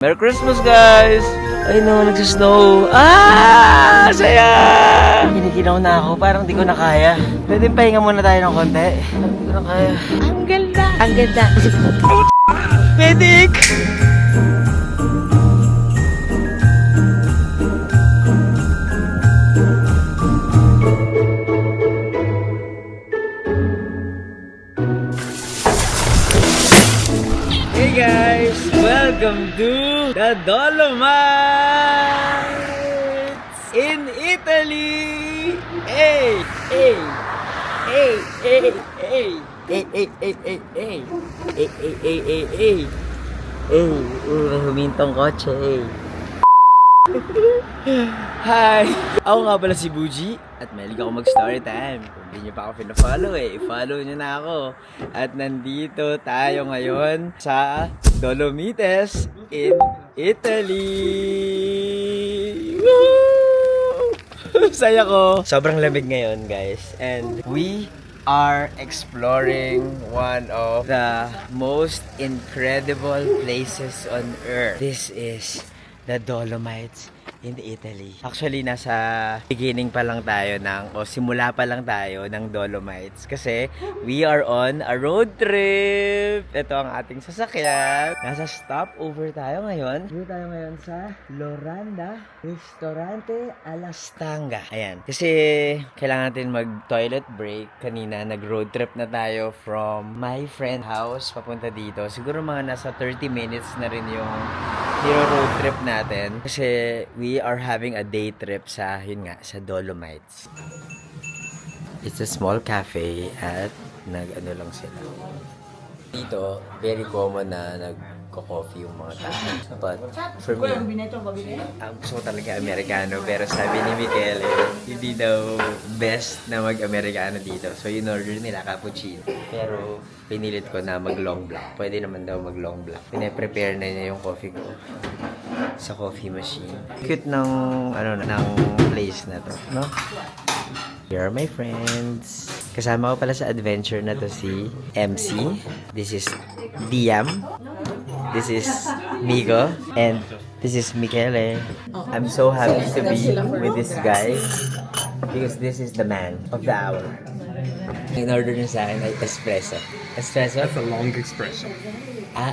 Merry Christmas, guys! Ay no, nagsisnow. Saya! Giniginaw na ako, parang di ko na kaya. Pwede pahinga muna tayo ng konti. Parang di ko na kaya. Ang ganda! Ang ganda! Medic! Hey guys! Welcome to the Dolomites in Italy! Hey! Hey! Hey! Hey! Hey! Hey! Hey! Hey! Hey! Hey! Hey! Hey! Hey! Hey! Hey! Humintong kotse. Hey! Hi! Ako nga pala si Buji at mahilig ako mag-story time. Kung hindi nyo pa ako pina-follow i-follow nyo na ako. At nandito tayo ngayon sa Dolomites in Italy! Woo! Saya ko! Sobrang lamig ngayon, guys. And we are exploring one of the most incredible places on earth. This is the Dolomites in Italy. Actually, nasa beginning pa lang tayo simula pa lang tayo ng Dolomites kasi we are on a road trip. Ito ang ating sasakyan. Nasa stopover tayo ngayon. Dito tayo ngayon sa Loranda Ristorante alla Stanga. Ayan. Kasi kailangan natin mag-toilet break. Kanina, nag-road trip na tayo from my friend house papunta dito. Siguro mga nasa 30 minutes na rin yung road trip natin. Kasi we are having a day trip sa Dolomites. It's a small cafe at nag-ano lang sila. Dito, very common na nagko-coffee yung mga tao. But for me, gusto ko talaga Amerikano. Pero sabi ni Michele, hindi daw best na mag-Amerikano dito. So in order nila cappuccino. Pero pinilit ko na mag-long black. Pwede naman daw mag-long black. Pine-prepare na niya yung coffee ko sa coffee machine. Cute ng place na to, no? Here are my friends. Kasama ko pala sa adventure na to si MC. This is Diam. This is Migo. And this is Michele. I'm so happy to be with this guy because this is the man of the hour. In order na sa akin ay espresso. Espresso? That's a long espresso.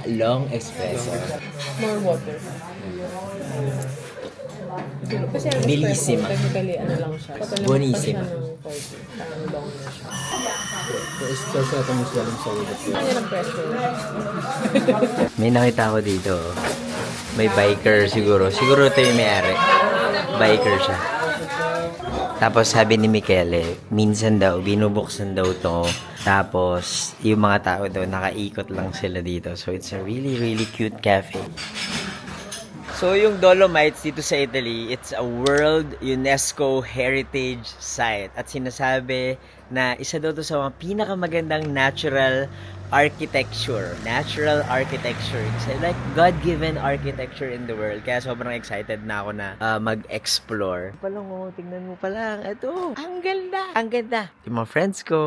Long espresso. More water. Kasi ang Bellissima. espresso, technically, ano lang siya. Buonissima. Parang long na siya. Espresso ito mas walang sa ulit. Kanya ng pressure. May nakita ako dito. May biker siguro. Siguro ito yung may-ari. Biker siya. Tapos sabi ni Michele, minsan daw, binubuksan daw to. Tapos, yung mga tao daw, nakaikot lang sila dito. So, it's a really, really cute cafe. So, yung Dolomites dito sa Italy, it's a World UNESCO Heritage Site. At sinasabi na isa daw to sa mga pinakamagandang natural architecture. Natural architecture. Kasi like God-given architecture in the world. Kaya sobrang excited na ako na mag-explore. Palang tingnan mo pa lang. Ito, ang ganda. Ang ganda. Yung mga friends ko.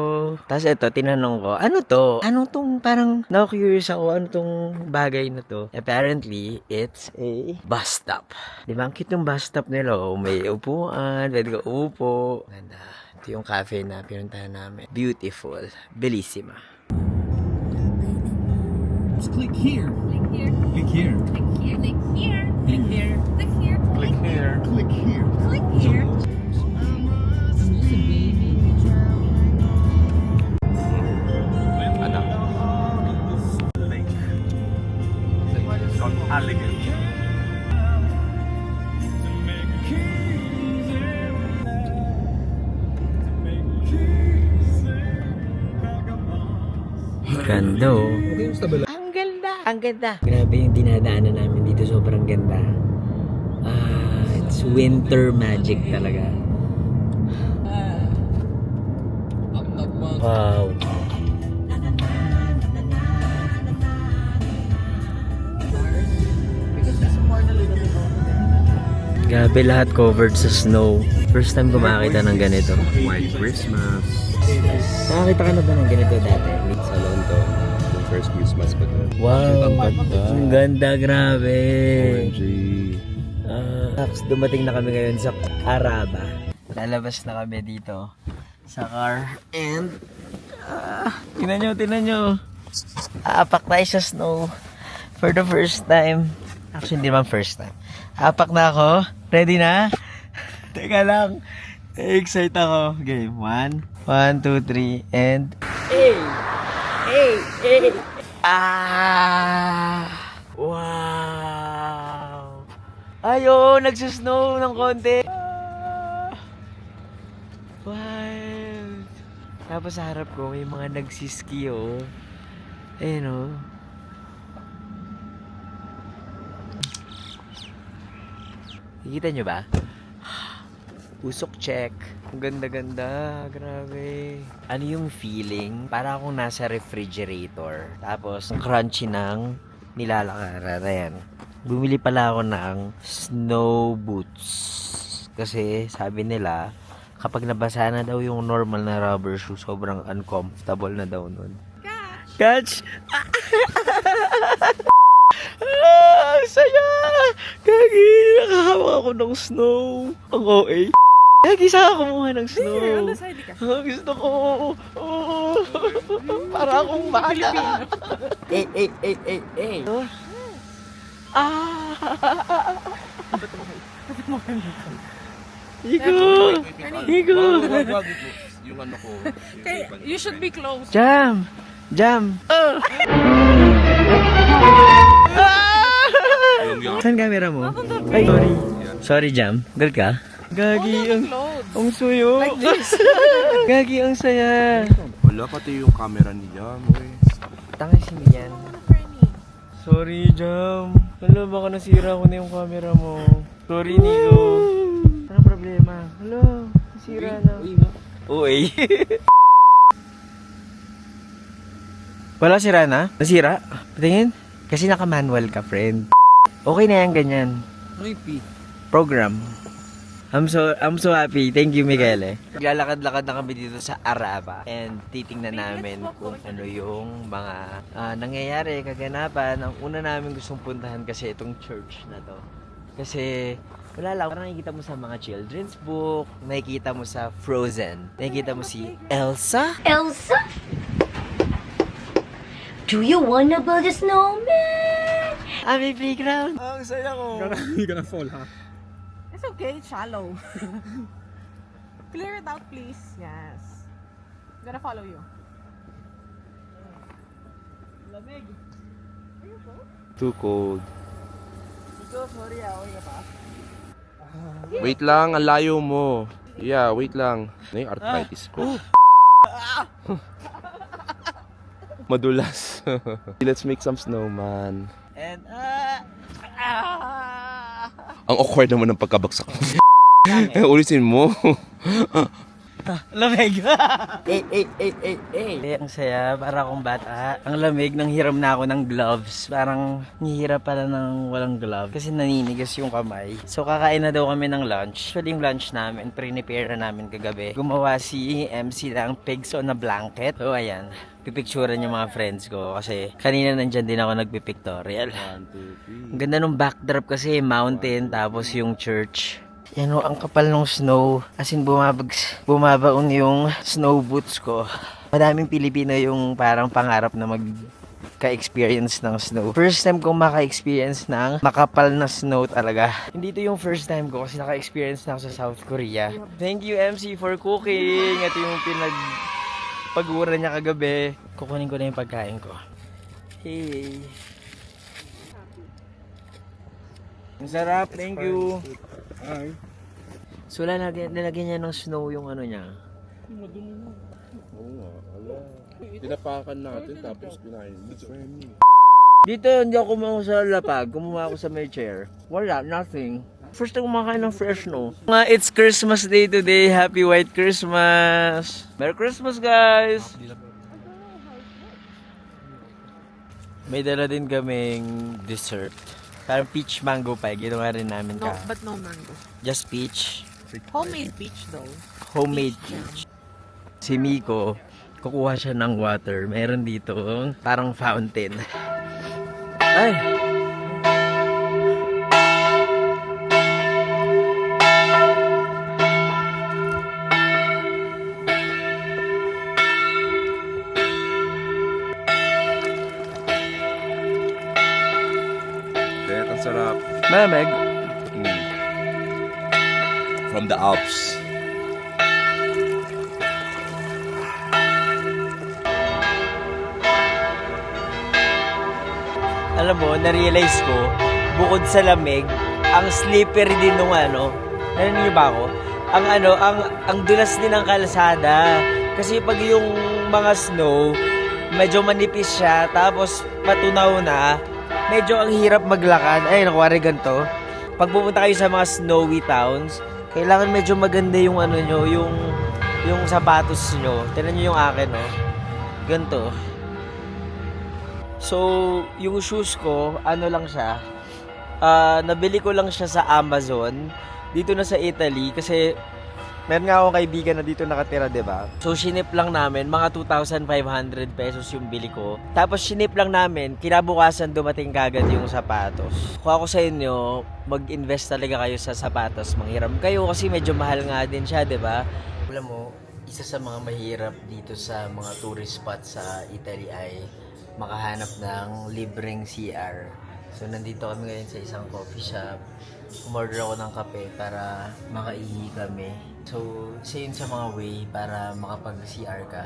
Tapos ito, tinanong ko, ano to? Ano tong parang na-curious ako, ano tong bagay na to? Apparently, it's a bus stop. Di ba? Ang cute yung bus stop nila. Oh, may upuan, pwede ka upo. Ganda. Ito yung cafe na pinuntahan namin. Beautiful. Bellissima. Just click here. Click here, Click here. click here, click here, click here, click here, Click here. Click here. click here. Ano? Lake. It's called Alligator. Ganda oh. Ang ganda! Ang ganda! Grabe yung dinadaanan namin dito. Sobrang ganda. It's winter magic talaga. Wow. Grabe, lahat covered sa snow. First time ko makakita ng ganito. White Christmas. Nakakita ka na ba ng ganito dati? Sa London. Christmas pa doon. Wow, ang ganda, grabe. OMG. Dumating na kami ngayon sa Araba. Lalabas na kami dito sa car and tinan nyo. Aapak tayo sa snow for the first time. Actually, hindi naman first time. Aapak na ako. Ready na? Teka lang. Excited ako. Game 1, 2, 3, and... Wow! Ayo, nagsusnow ng konti. Wild! Tapos sa harap ko, may mga nagsiski, oh. Ayun, oh. Nakikita nyo ba? Usok check. Ang ganda-ganda. Grabe. Ano yung feeling? Para akong nasa refrigerator. Tapos, ang crunchy ng nilalakaran. Ayan. Bumili pala ako ng snow boots. Kasi, sabi nila, kapag nabasa na daw yung normal na rubber shoe, sobrang uncomfortable na daw nun. Catch! Saya! Gagi! Nakahawak ako ng snow. Ang OA. Gagi, saan ako kumuha ng snow? Gusto ko. Para akong bata. Higo! Yung ano ko. You should be close. Jam! Saan camera mo? Ay, sorry Jam. Galit ka? Gagi, ang suyo. Like this. Gagi, ang saya. Wala, pati yung camera niya. Tangasin yan. Sorry, Jam. Hala, baka nasira ko na yung camera mo. Sorry, Nico. Anong problema? Hala, nasira na. Uy. Wala sira na? Nasira? Patingin? Kasi naka-manual ka, friend. Okay na yan, ganyan. Program. I'm so happy. Thank you, Miguel. Lalakad-lakad na kami dito sa Araba and titingnan namin kung ano yung mga nangyayari, kaganapan. Ang una namin gustong puntahan kasi itong church na to. Kasi wala lang, parang nakikita mo sa mga children's book, nakikita mo sa Frozen, nakikita mo si Elsa. Elsa? Do you wanna build a snowman? May playground. Ang saya ko. You're gonna fall, ha? It's okay, it's shallow. Clear it out, please. Yes. I'm gonna follow you. Lamig. Too cold. Ito, sorry okay ka pa? Wait lang, ang layo mo. Yeah, wait lang. Na yung arthritis ko. Madulas. Let's make some snowman. And, Ang awkward naman ng pagkabagsak mo. Ulisin mo. lamig. Ang saya, para akong bata. Ang lamig, nang hiram na ako ng gloves. Parang nihirap pala ng walang glove kasi naninigas yung kamay. So kakain na daw kami ng lunch. Actually yung lunch namin, prepare na namin kagabi. Gumawa si MC ng pigs on a blanket. So ayan, pipicturean yung mga friends ko kasi kanina nandyan din ako nagpipictorial. Ang ganda ng backdrop kasi mountain tapos yung church. Yan o, ang kapal ng snow. As in, bumabaon yung snow boots ko. Madaming Pilipino yung parang pangarap na magka-experience ng snow. First time kong maka-experience ng makapal na snow talaga. Hindi to yung first time ko kasi naka-experience na ako sa South Korea. Thank you, MC, for cooking. Ito yung pag-ura niya kagabi. Kukunin ko na yung pagkain ko. Hey. Ang sarap, thank you. Hi. So, nilagyan niya ng snow yung ano niya. Oo nga, ala. Tinapakan natin tapos kinain. Dito, hindi ako kumuha sa lapag. Kumuha ako sa may chair. Wala, nothing. First time kumakain ng fresh snow. It's Christmas Day today. Happy White Christmas! Merry Christmas, guys! May dala din kaming dessert. Parang peach mango pie. Ginawa rin namin No, ka. but no mango. Just peach. Homemade peach though. Homemade peach. Si Miko, kukuha siya ng water. Meron dito parang fountain. Ay! Bet, ang sarap. Mameg. From the Alps. Alam mo, na-realize ko, bukod sa lamig, ang slippery din nung ano. Narinig niyo ba ako? Ang dulas din ng kalsada. Kasi pag yung mga snow, medyo manipis siya, tapos patunaw na, medyo ang hirap maglakad. Ay, nakuwari ganito. Pag pupunta kayo sa mga snowy towns, kailangan medyo maganda yung ano nyo, yung sapatos nyo. Tignan nyo yung akin, no? Ganito. So, yung shoes ko, ano lang siya, nabili ko lang siya sa Amazon, dito na sa Italy, kasi meron nga akong kaibigan na dito nakatira, diba? So, shinip lang namin, mga 2,500 pesos yung bili ko. Tapos, shinip lang namin, kinabukasan dumating kagad yung sapatos. Kung ako sa inyo, mag-invest talaga kayo sa sapatos. Manghiram kayo kasi medyo mahal nga din siya, diba? Alam mo, isa sa mga mahirap dito sa mga tourist spots sa Italy ay makahanap ng libreng CR. So, nandito kami ngayon sa isang coffee shop. Umorder ako ng kape para makaihi kami. So, isa yun sa mga way para makapag-CR ka.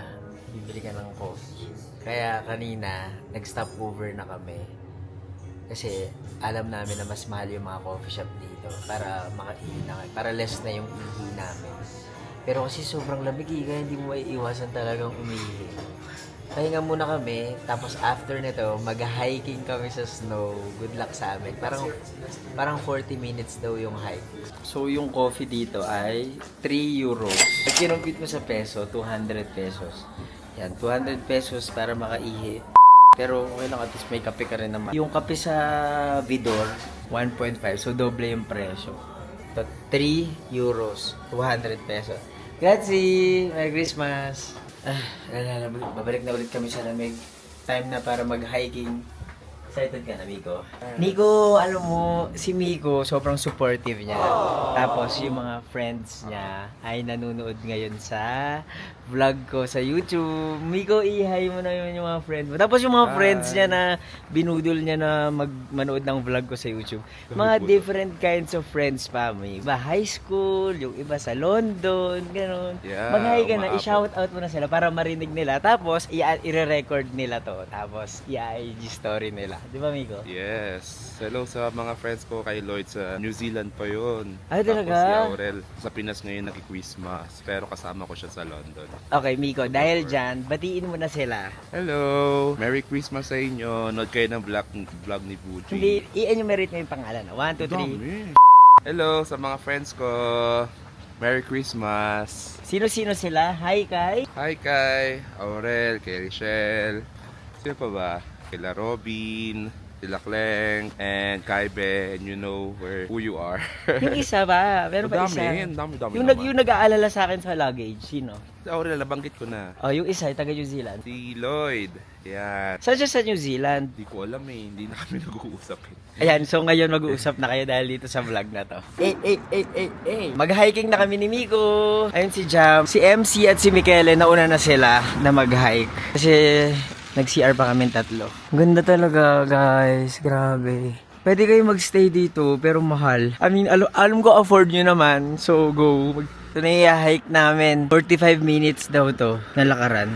Bibili ka ng coffee. Kaya kanina, nag-stop over na kami. Kasi alam namin na mas mahal yung mga coffee shop dito para makaihi na kami. Para less na yung ihi namin. Pero kasi sobrang lamig, kaya hindi mo maiiwasan talagang umihi. Pahinga muna kami, tapos after nito, mag-hiking kami sa snow. Good luck sa amin. Parang 40 minutes daw yung hike. So, yung coffee dito ay 3 euros. Pag kinumpit mo sa peso, 200 pesos. Yan, 200 pesos para makaihi. Pero okay lang, at least may kape ka rin naman. Yung kape sa Vidor, 1.5. So, doble yung presyo. So, 3 euros, 200 pesos. Grazie! Merry Christmas! Babalik na ulit kami sa lamig. Time na para mag-hiking. Excited ka na, Miko? Miko, alam mo, si Miko, sobrang supportive niya. Tapos, yung mga friends niya ay nanonood ngayon sa vlog ko sa YouTube. Miko, i-hi mo na yun yung mga friends mo. Tapos, yung mga friends niya na binudol niya na manood ng vlog ko sa YouTube. Mga different kinds of friends pa. May iba high school, yung iba sa London, gano'n. Yeah, Mag-hi ka na, umaabot. i-shout out mo na sila para marinig nila. Tapos, i-re-record nila to. Tapos, i-IG story nila. Di ba, Miko? Yes. Hello sa mga friends ko kay Lloyd sa New Zealand pa yun. Ay, Tapos talaga? si Aurel sa Pinas ngayon naki-Christmas. Pero kasama ko siya sa London. Okay, Miko, dahil dyan, batiin mo na sila. Hello! Merry Christmas sa inyo. Nood kayo ng vlog ni Buji. Hindi, i-enumerate mo yung pangalan. 1, 2, 3. Hello sa mga friends ko. Merry Christmas. Sino-sino sila? Hi, Kai. Hi kay Aurel, kay Richelle. Sino pa ba? Kila Robin, sila Kleng, and Kaibe, and you know who you are. Yung isa ba? Meron pa isa. Dami Yung nag-aalala sa akin sa luggage, sino? Si Aurel, nabanggit ko na. Oh, yung isa, taga New Zealand. Si Lloyd. Yan. Saan siya sa New Zealand? Hindi ko alam eh. Hindi na kami nag-uusap eh. Ayan, so ngayon mag-uusap na kayo dahil dito sa vlog na to. Mag-hiking na kami ni Miko. Ayun si Jam. Si MC at si Michele, nauna na sila na mag-hike. Kasi nag-CR pa kami tatlo. Ganda talaga, guys. Grabe. Pwede kayo magstay dito, pero mahal. I mean, alam ko afford nyo naman. So, go. Ito na i-hike namin. 45 minutes daw to na lakaran.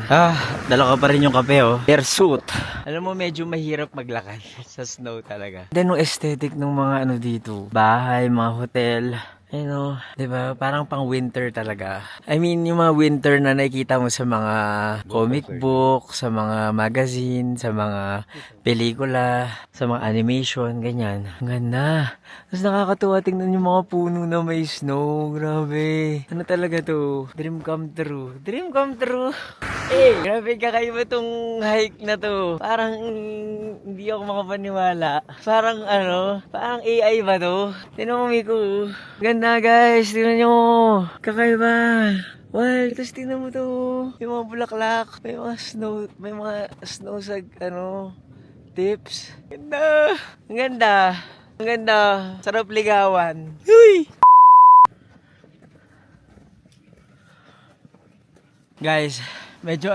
Dala ka pa rin yung kape, oh. Airsuit. Alam mo, medyo mahirap maglakad sa snow talaga. Then, yung aesthetic ng mga ano dito. Bahay, mga hotel. Ayun, diba? Parang pang winter talaga. I mean, yung mga winter na nakikita mo sa mga comic book, sa mga magazine, sa mga pelikula, sa mga animation, ganyan. Ang ganda. Tapos nakakatuwa tingnan yung mga puno na may snow. Grabe. Ano talaga to? Dream come true. Dream come true. Grabe kakaiba tong hike na to. Parang hindi ako makapaniwala. Parang parang AI ba to? Tingnan mo Miko. Ganda guys, tingnan nyo. Kakaiba. Well, tapos tingnan mo to. May mga bulaklak, may mga snow sa tips. Ganda. Ang ganda. Ang ganda. Sarap ligawan. Huy! Guys, medyo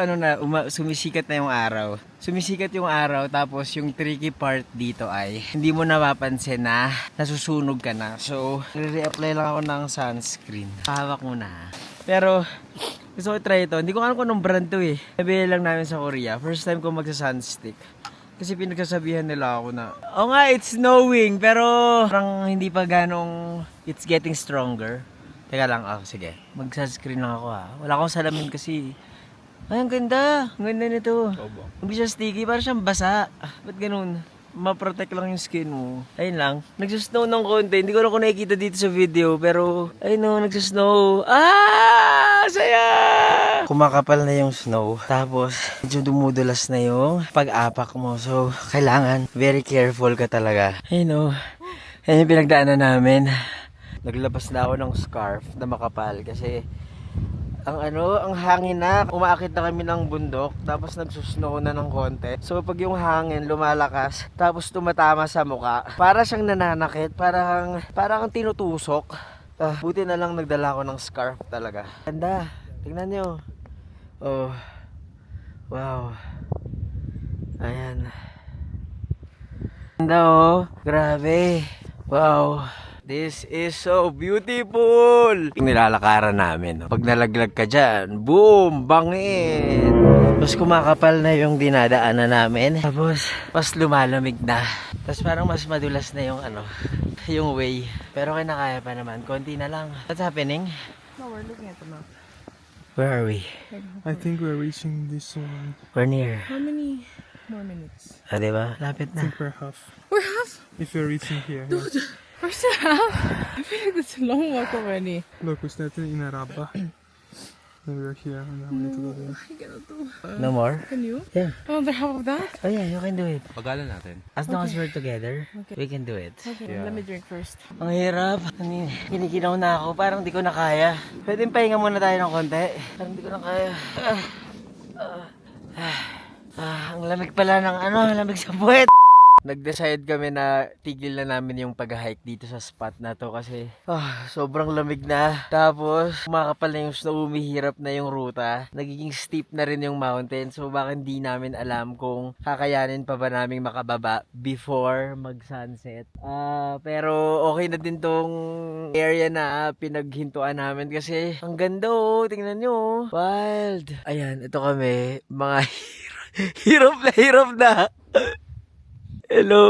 sumisikat na yung araw. Sumisikat yung araw, tapos yung tricky part dito ay hindi mo napapansin na nasusunog ka na. So, re-apply lang ako ng sunscreen. Hawak mo na. Pero, gusto ko try ito. Hindi ko alam kung anong brand to eh. Nabili lang namin sa Korea. First time ko magsa-sunstick. Kasi pinagsasabihan nila ako na, nga, it's snowing. Pero, parang hindi pa ganong it's getting stronger. Teka lang, sige. Mag-sunscreen lang ako Wala akong salamin kasi. Ay, ang ganda. Ang ganda nito. Hindi siya sticky, parang siyang basa. Ba't ganun? Ma-protect lang yung skin mo. Ayun lang. Nagsusnow ng konti. Hindi ko lang kung nakikita dito sa video. Pero, ayun nagsusnow. Saya! Kumakapal na yung snow. Tapos, medyo dumudulas na yung pag-apak mo. So, kailangan very careful ka talaga. Ayun Ayun yung pinagdaanan namin. Naglabas na ako ng scarf na makapal kasi ang hangin na, umaakit na kami ng bundok tapos nagsusnow na ng konti. So pag yung hangin lumalakas tapos tumatama sa muka, para siyang nananakit, parang kang tinutusok. Buti na lang nagdala ako ng scarf talaga. Ganda, tingnan nyo. Oh, wow. Ayan. Ganda grabe. Wow. This is so beautiful! Nilalakaran namin. Pag nalaglag ka dyan, boom! Bangin! Tapos kumakapal na yung dinadaanan namin. Tapos, mas lumalamig na. Tapos parang mas madulas na yung yung way. Pero kinakaya pa naman. Konti na lang. What's happening? No, we're looking at the map. Where are we? I think we're reaching this one. We're near. How many more minutes? Diba? Lapit I na. think we're half. We're half. If we're reaching here. We're still half. I feel like that's a long walk already. Look, we started in Araba. And we're here. And now we need to go there. I cannot do. No more? Can you? Yeah. Another half of that? Oh yeah, you can do it. Pagalan natin. As long as we're together, we can do it. Okay, let me drink first. Ang hirap. Kinikinaw na ako. Parang di ko na kaya. Pwede pahinga muna tayo ng konti. Parang di ko na kaya. Ang lamig pala ng lamig sa puwet. Nag-decide kami na tigil na namin yung pag-hike dito sa spot na to kasi sobrang lamig na. Tapos kumakapal na yung snow, humihirap na yung ruta. Nagiging steep na rin yung mountain. So baka hindi namin alam kung kakayanin pa ba namin makababa before mag-sunset. Pero okay na din tong area na pinaghintuan namin kasi ang ganda tingnan nyo. Wild. Ayan, ito kami. Mga hirap na. Hello!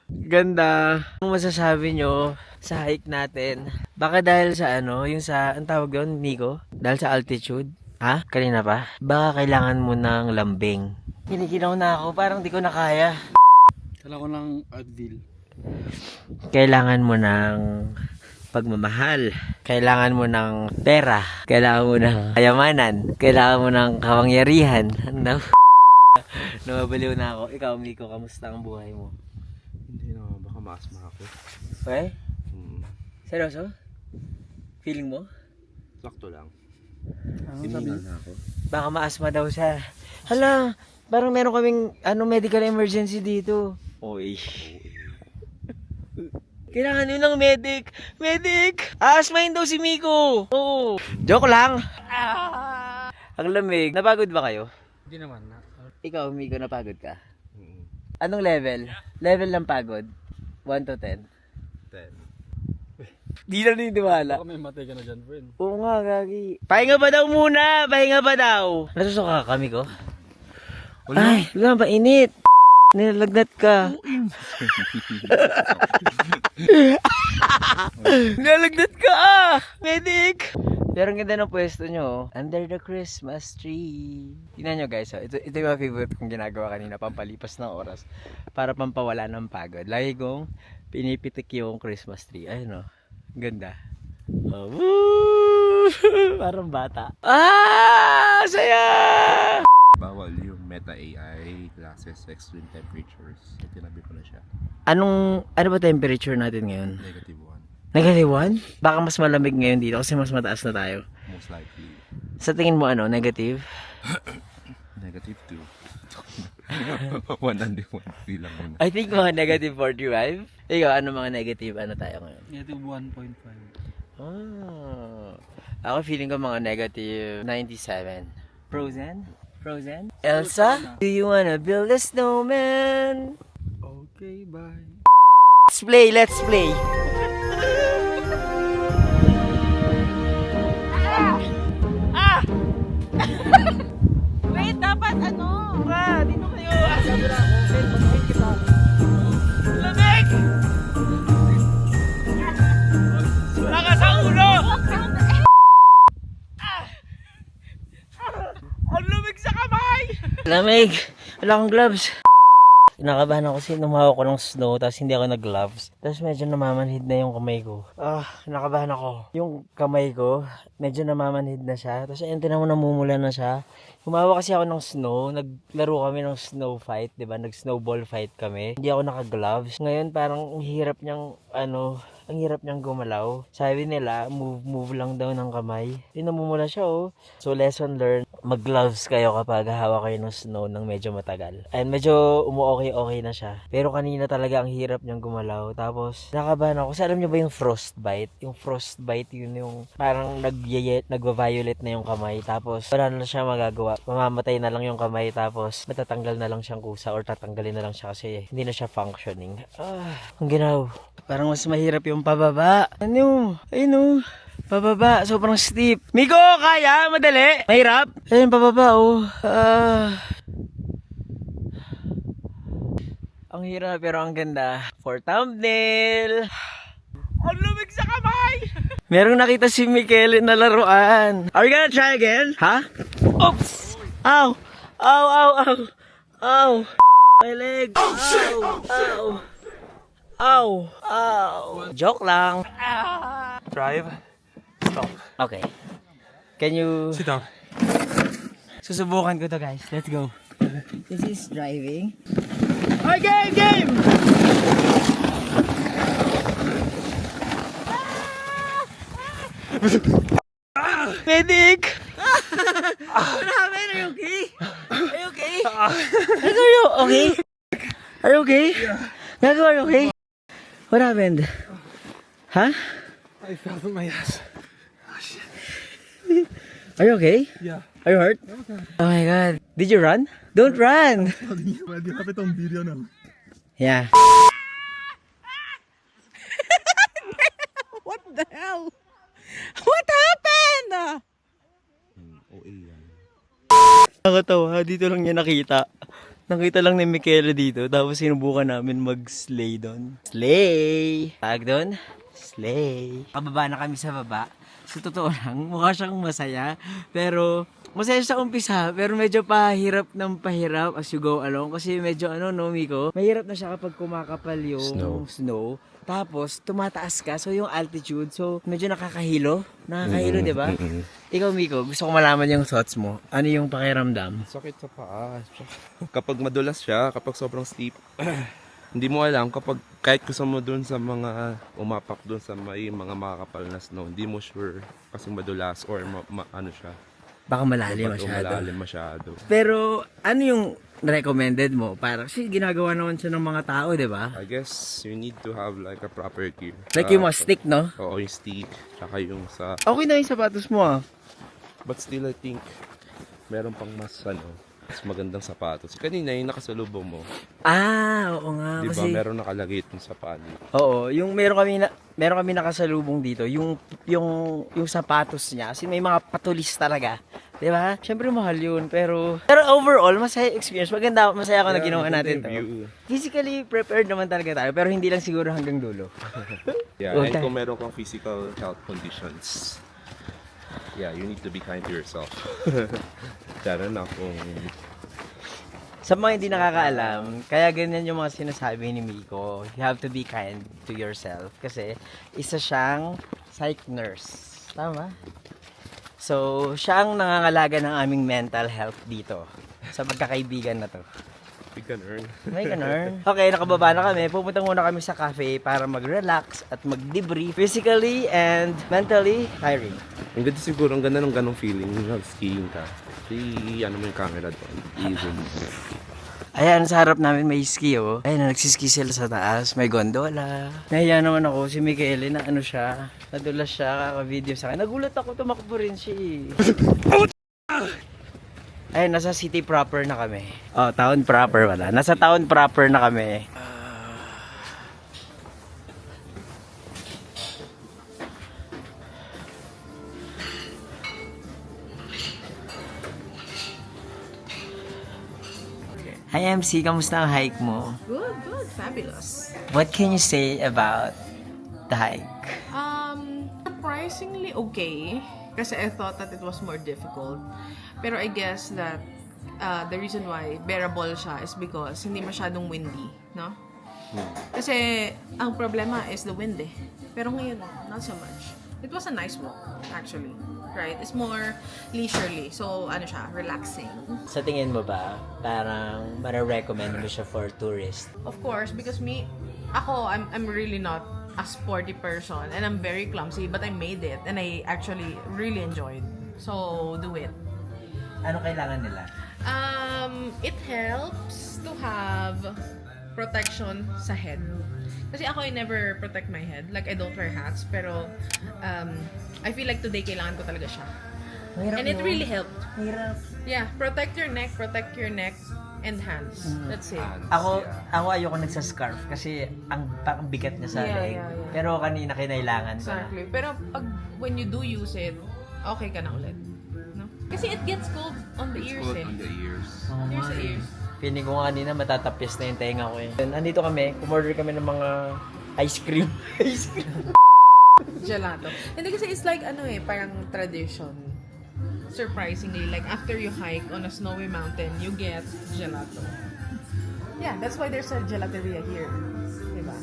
Ganda. Ano masasabi nyo sa hike natin? Baka dahil sa yung sa, ang tawag doon, Nico? Dahil sa altitude? Ha? Kanina pa? Baka kailangan mo ng lambing. Kinikinaw na ako, parang di ko na kaya. Kailangan ko ng Advil. Kailangan mo ng pagmamahal. Kailangan mo ng pera. Kailangan mo ng kayamanan. Kailangan mo ng kapangyarihan. Ano? Nababaliw na ako. Ikaw, Miko, kamusta ang buhay mo? Hindi na, baka maasma ako. Okay? Seryoso? Feeling mo? Sakto lang. Sabi? Baka maasma daw siya. Hala, parang meron kaming medical emergency dito. Oy. Kailangan yun ng medic. Medic! Asmahin daw si Miko. Oo. Joke lang. Ang lamig. Napagod ba kayo? Hindi naman na. Ikaw, Miko, napagod ka? Anong level? Level ng pagod? 1 to 10? 10. Di na niniwala. Baka may matay ka na dyan, friend. Oo nga, gagi. Pahinga ba daw muna? Pahinga ba daw? Nasusuka ka, Miko? Ay, wala ba? Init. Nilalagnat ka. Nilalagnat ka medic! Pero ang ganda ng pwesto nyo, under the Christmas tree. Tingnan nyo guys, ito yung mga favorite kong ginagawa kanina, pampalipas ng oras. Para pampawala ng pagod. Lagi kong pinipitik yung Christmas tree. Ayun ganda. Woo! Parang bata. Ah! Saya! Bawal yung Meta AI classes extreme temperatures. Tinabi ko na siya. Ano ba temperature natin ngayon? -1. Negative 1? Baka mas malamig ngayon dito kasi mas mataas na tayo. Most likely. Sa tingin mo ano, negative? -2. 1 and 1 lang muna. I think mga negative 45. Ikaw, ano mga negative ano tayo ngayon? Negative 1.5. Ah. Ako feeling ko mga negative 97. Frozen? Frozen? Elsa? Do you wanna build a snowman? Okay, bye. Let's play, let's play. Wait, dapat ano? Dito kayo. Sabi na ako. Sen, pagkain kita. Lamig! Wala ka sa ulo! Ang lamig sa kamay! Lamig! Wala akong gloves. Nakabahan ako kasi lumawak ko ng snow tapos hindi ako nag-gloves. Tapos medyo namamanhid na yung kamay ko. Nakabahan ako. Yung kamay ko, medyo namamanhid na siya. Tapos ayun, tinan mo namumula na siya. Humawa kasi ako ng snow. Naglaro kami ng snow fight, di ba? Nag-snowball fight kami. Hindi ako naka-gloves. Ngayon parang ang hirap niyang, ang hirap niyang gumalaw. Sabi nila, move lang daw ng kamay. Namumula siya, oh. So, lesson learned. Mag-gloves kayo kapag hawak kayo ng snow ng medyo matagal. And medyo okay na siya. Pero kanina talaga ang hirap niyang gumalaw. Tapos, nakabahan ako. Kasi alam niyo ba yung frostbite? Yung frostbite, yun yung parang nagva-violet na yung kamay. Tapos, wala na siya magagawa. Mamamatay na lang yung kamay. Tapos, matatanggal na lang siyang kusa or tatanggalin na lang siya kasi hindi na siya functioning. Ang ginaw. Parang mas mahirap yung pababa. Ayun. Pababa, sobrang steep. Miko, kaya? Madali? Mahirap? Ayun, pababa, oh. Ang hirap pero ang ganda. For thumbnail. Ang lumig sa kamay! Merong nakita si Mikel na laruan. Are we gonna try again? Ha? Oops! Ow! Ow! My leg! Ow! Joke lang. Drive. Stop. Okay. Can you... Sit down. Susubukan ko to, guys. Let's go. This is driving. Okay, game! Medic! What happened? Are you okay? Are you okay? Are you okay? Are you okay? Gago, are you okay? What happened? Huh? I fell on my ass. Are you okay? Yeah. Are you hurt? Oh my god. Did you run? Don't run! Well, you have it on video now. Yeah. What the hell? What happened? Nakatawa, dito lang niya nakita. Nakita lang ni Michaela dito, tapos sinubukan namin mag-slay doon. Slay! Tag doon? Slay! Kababa na kami sa baba. Sa totoo lang, mukha siyang masaya. Pero, masaya sa umpisa, pero medyo pahirap ng pahirap as you go along. Kasi medyo Miko? Mahirap na siya kapag kumakapal yung snow. Tapos, tumataas ka. So, yung altitude. So, medyo nakakahilo. Nakakahilo, di ba? Ikaw, Miko, gusto ko malaman yung thoughts mo. Ano yung pakiramdam? Sakit sa paa. Kapag madulas siya, kapag sobrang steep, hindi mo alam kapag kahit gusto mo dun sa mga umapak dun sa may mga makakapal na snow, hindi mo sure kasi madulas or ano siya. Baka malalim Ba't masyado. malalim masyado. Pero, ano yung recommended mo? Para kasi ginagawa naman siya ng mga tao, di ba? I guess you need to have like a proper gear. Like yung mga stick, no? Oo, yung stick. Tsaka yung sa... Okay na yung sapatos mo, ah. But still, I think meron pang mas magandang sapatos. Kanina yung nakasalubong mo. Oo nga. Di ba? Kasi, Meron nakalagay itong sa paa niya. oo, yung meron kami nakasalubong dito, yung sapatos niya. Kasi may mga patulis talaga. Di ba? Siyempre mahal yun. Pero overall, masaya experience. Masaya ako na ginawa natin to. Physically prepared naman talaga tayo. Pero hindi lang siguro hanggang dulo. Yeah, Okay. and kung meron kang physical health conditions, yeah, you need to be kind to yourself. Lalo na kung... Sa mga hindi nakakaalam, kaya ganyan yung mga sinasabi ni Miko. You have to be kind to yourself. Kasi isa siyang psych nurse. Tama? So, siya ang nangangalaga ng aming mental health dito sa magkakaibigan na to. We can earn. May ganun. Okay, nakababa na kami. Pupunta muna kami sa cafe para mag-relax at mag-debrief physically and mentally tiring. Ang ganda siguro, ang ganda ng ganong feeling. Skiing ka. Ano mo yung camera doon. Easy. Ayan, sa harap namin may ski, oh. Ayan, nagsiski sila sa taas. May gondola. Nahiya naman ako, si Michael, na ano siya. Nadulas siya, kaka-video sa akin. Nagulat ako, tumakbo rin siya, Ayun, nasa city proper na kami. Oh, town proper wala. Nasa town proper na kami. Hi MC, kamusta ang hike mo? Good, good. Fabulous. What can you say about the hike? Surprisingly okay. Kasi I thought that it was more difficult. Pero I guess that the reason why bearable siya is because hindi masyadong windy, no? Kasi ang problema is the wind eh. Pero ngayon, not so much. It was a nice walk, actually. Right? It's more leisurely. So, ano siya, relaxing. Sa tingin mo ba, parang mara-recommend mo siya for tourists? Of course, because I'm really not a sporty person and I'm very clumsy, but I made it and I actually really enjoyed. So, do it. Ano kailangan nila? It helps to have protection sa head. Kasi ako, I never protect my head. Like, I don't wear hats, pero I feel like today kailangan ko talaga siya. Mahirap, And it no? really helped. Mahirap. Yeah, protect your neck and hands. That's it. Ako ayoko nagsascarf kasi ang parang bigat niya sa Yeah, leg. yeah, yeah. Pero kanina kinailangan ko na. Exactly. Pero when you do use it, okay ka na ulit. No? Kasi it gets cold on the ears eh. ears. Oh, Ears sa my. ears. Feeling ko nga kanina matatapis na yung tenga ko eh. Nandito kami, kumorder kami ng mga ice cream. Ice cream. Gelato. Hindi kasi it's like parang tradition. Surprisingly, like after you hike on a snowy mountain, you get gelato. Yeah, that's why there's a gelateria here. Diba?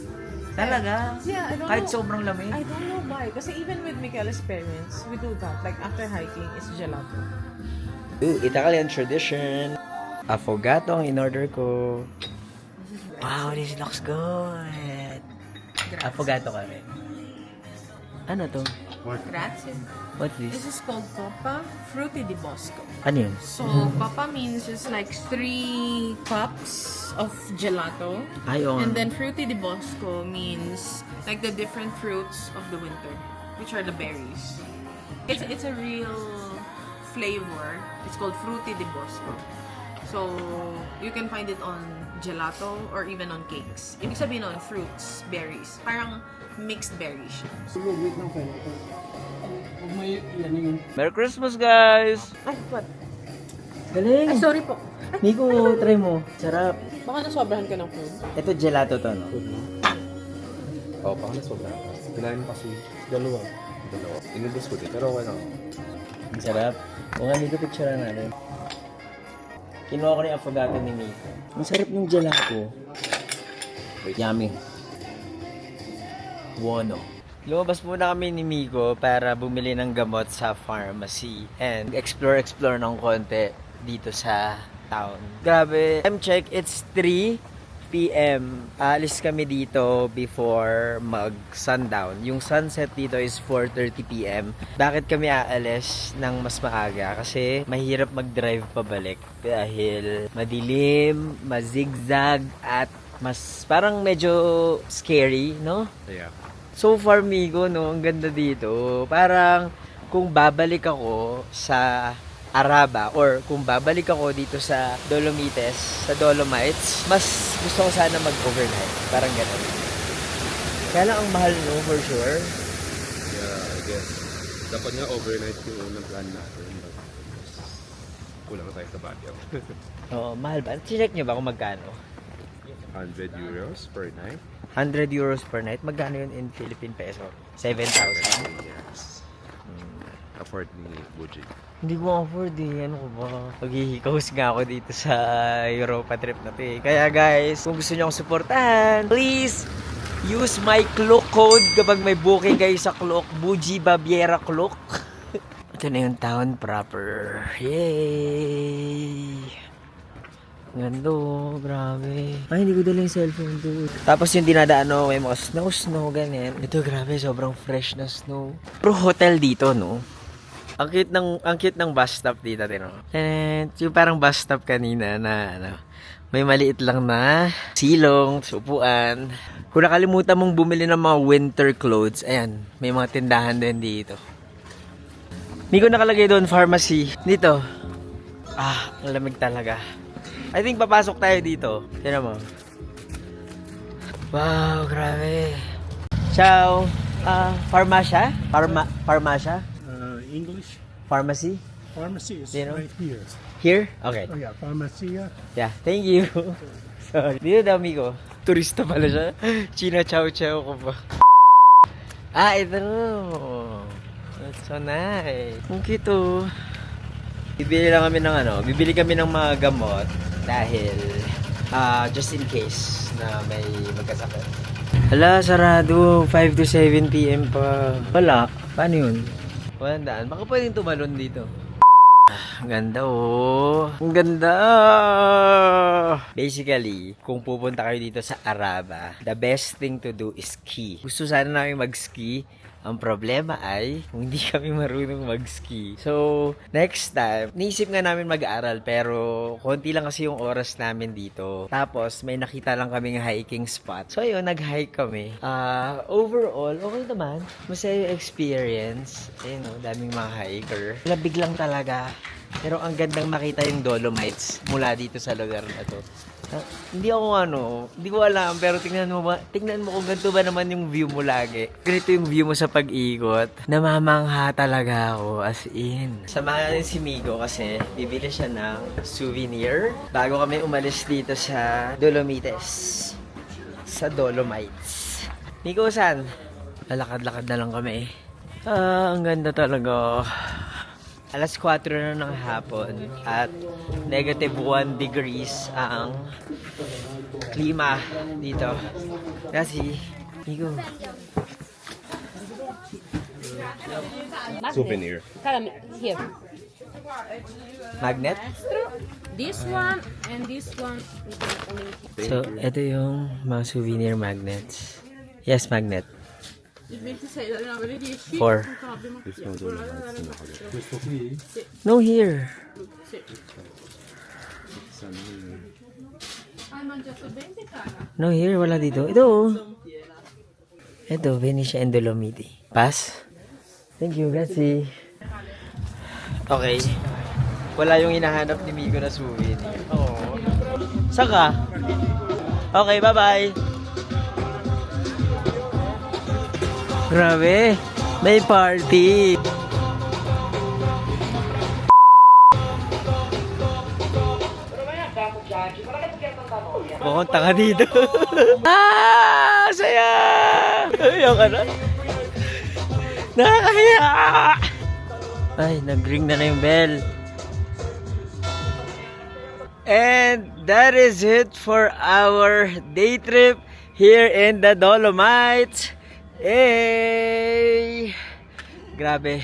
Talaga? Yeah, I don't Kahit know. sobrang lamig. I don't know why. Kasi even with Michaela's parents, we do that. Like after hiking, it's gelato. Ooh, Italian tradition. Affogato ang in-order ko. Wow, this looks good. Affogato kami. Ano to? Grazie. What's This this? is called Coppa Frutti di Bosco. Ano yun? So, Coppa means it's like 3 cups of gelato. Ayun. And then Frutti di Bosco means like the different fruits of the winter, which are the berries. It's a real flavor. It's called Frutti di Bosco. So, you can find it on gelato or even on cakes. Ibig sabihin nun, fruits, berries. Parang mixed berries siya. Merry Christmas, guys! Ay, what? Galing! Ay, sorry po. Nico, try mo. Sarap. Baka nasobrahan ka ng food. Ito gelato to, no? Oo, baka na sobra. Kinain mo kasi dalawa. Inubos ko din, pero okay lang. Ang sarap. O nga, Nico, picture natin. Kinuha ko na yung affogato ni Nico. Ang sarap ng gelato. Yummy. Buono. Lumabas muna kami ni Miko para bumili ng gamot sa pharmacy and explore ng konti dito sa town. Grabe. Time check, it's 3 p.m. Alis kami dito before mag-sundown. Yung sunset dito is 4:30 p.m. Bakit kami aalis ng mas maaga? Kasi mahirap mag-drive pabalik dahil madilim, mazigzag at mas parang medyo scary, no? Yeah. So far, Migo, no, ang ganda dito. Parang kung babalik ako sa Araba or kung babalik ako dito sa Dolomites, mas gusto ko sana mag-overnight. Parang gano'n. Kaya lang ang mahal, no, for sure. Yeah, I guess. Dapat nga overnight yung unang plan natin. Kulang tayo sa Baguio. Oo, mahal ba? Check nyo ba kung magkano? 100 euros per night. 100 euros per night. Magkano yun in Philippine peso? 7,000. Yes. Afford ni Buji. Hindi ko afford eh. Ano ko ba? Maghihikaws nga ako dito sa Europa trip na to eh. Kaya guys, kung gusto nyo akong supportahan, please use my Klook code kapag may booking kayo sa Klook. Buji Baviera Klook. Ito na yung town proper. Yay! Ganda oh, grabe. Ay, hindi ko dala yung cellphone to. Tapos yung dinadaan no, may mga snow, ganyan. Ito, grabe, sobrang fresh na snow. Pero hotel dito, no? Ang cute ng bus stop dito, tino. And yung parang bus stop kanina na, ano, may maliit lang na silong, upuan. Kung nakalimutan mong bumili ng mga winter clothes, ayan, may mga tindahan din dito. Miko nakalagay doon, pharmacy. Dito. Ah, ang lamig talaga. I think papasok tayo dito. Tignan mo. Wow, grabe. Ciao. Farmasya? Farmasya? English Pharmacy? pharmacy is You know? right here. Here? Okay. Oh yeah, pharmacia. Yeah, thank you. Sorry. Dito daw, amigo. Turista pala siya. China chow chow ko pa. Ah, ito. That's so nice. Ang cute oh. Bibili kami ng mga gamot dahil just in case na may magkasakit. Hala, sarado. 5 to 7 p.m. pa. Wala. Paano yun? Walang daan. Baka pwedeng tumalon dito. Ang ganda oh. Ang ganda. Basically, kung pupunta kayo dito sa Araba, the best thing to do is ski. Gusto sana namin mag-ski. Ang problema ay, kung hindi kami marunong mag-ski. So, next time, naisip nga namin mag-aaral pero konti lang kasi yung oras namin dito. Tapos, may nakita lang kaming hiking spot. So, ayun, nag-hike kami. Overall, okay naman. Masaya yung experience. Ayun o, daming mga hiker. Labig lang talaga. Pero ang gandang makita yung Dolomites mula dito sa lugar na to. Hindi ko alam, pero tingnan mo kung ganito ba naman yung view mo lagi. Ganito yung view mo sa pag-ikot. Namamangha talaga ako, as in. Samahan natin si Migo kasi bibili siya ng souvenir bago kami umalis dito sa Dolomites. Sa Dolomites. Migo, saan? Lalakad-lakad na lang kami. Ang ganda talaga. Alas 4 na ng hapon at negative 1 degrees ang klima dito. Kasi, Migo. Souvenir. Here. Magnet? This one and this one. So, ito yung mga souvenir magnets. Yes, magnet. 4. No, here. No, here. Wala dito. Ito. Ito, Venetia and Dolomiti. Pass? Thank you, grazie. Okay. Wala yung hinahanap ni Migo na souvenir. Oo. Saka? Okay, bye-bye. Grabe, may party. Pumunta ka dito. Saya! Ayaw ka na? Nakakahiya! Ay, nag-ring na yung bell. And that is it for our day trip here in the Dolomites. Hey! Grabe.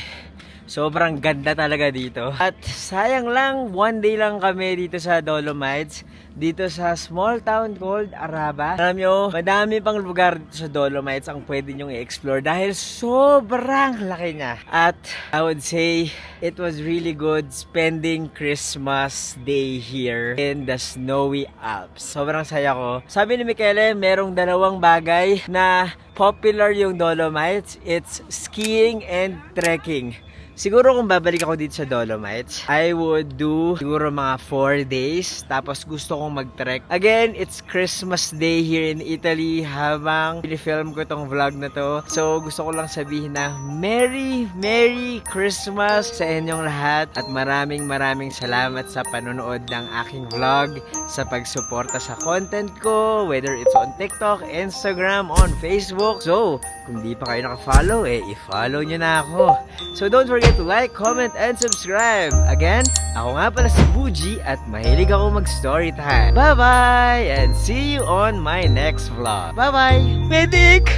Sobrang ganda talaga dito. At sayang lang, one day lang kami dito sa Dolomites. Dito sa small town called Araba. Alam nyo, madami pang lugar dito sa Dolomites ang pwede nyong i-explore dahil sobrang laki niya. At I would say, it was really good spending Christmas Day here in the snowy Alps. Sobrang saya ko. Sabi ni Michele, merong dalawang bagay na popular yung Dolomites. It's skiing and trekking. Siguro kung babalik ako dito sa Dolomites, I would do siguro mga 4 days. Tapos gusto kong mag-trek. Again, it's Christmas Day here in Italy habang pinifilm ko tong vlog na to. So gusto ko lang sabihin na Merry Christmas sa inyong lahat. At maraming salamat sa panonood ng aking vlog, sa pagsuporta sa content ko, whether it's on TikTok, Instagram, on Facebook. So, kung di pa kayo naka-follow, i-follow nyo na ako. So don't forget to like, comment, and subscribe. Again, ako nga pala si Buji at mahilig ako mag-story time. Bye-bye! And see you on my next vlog. Bye-bye! Medic!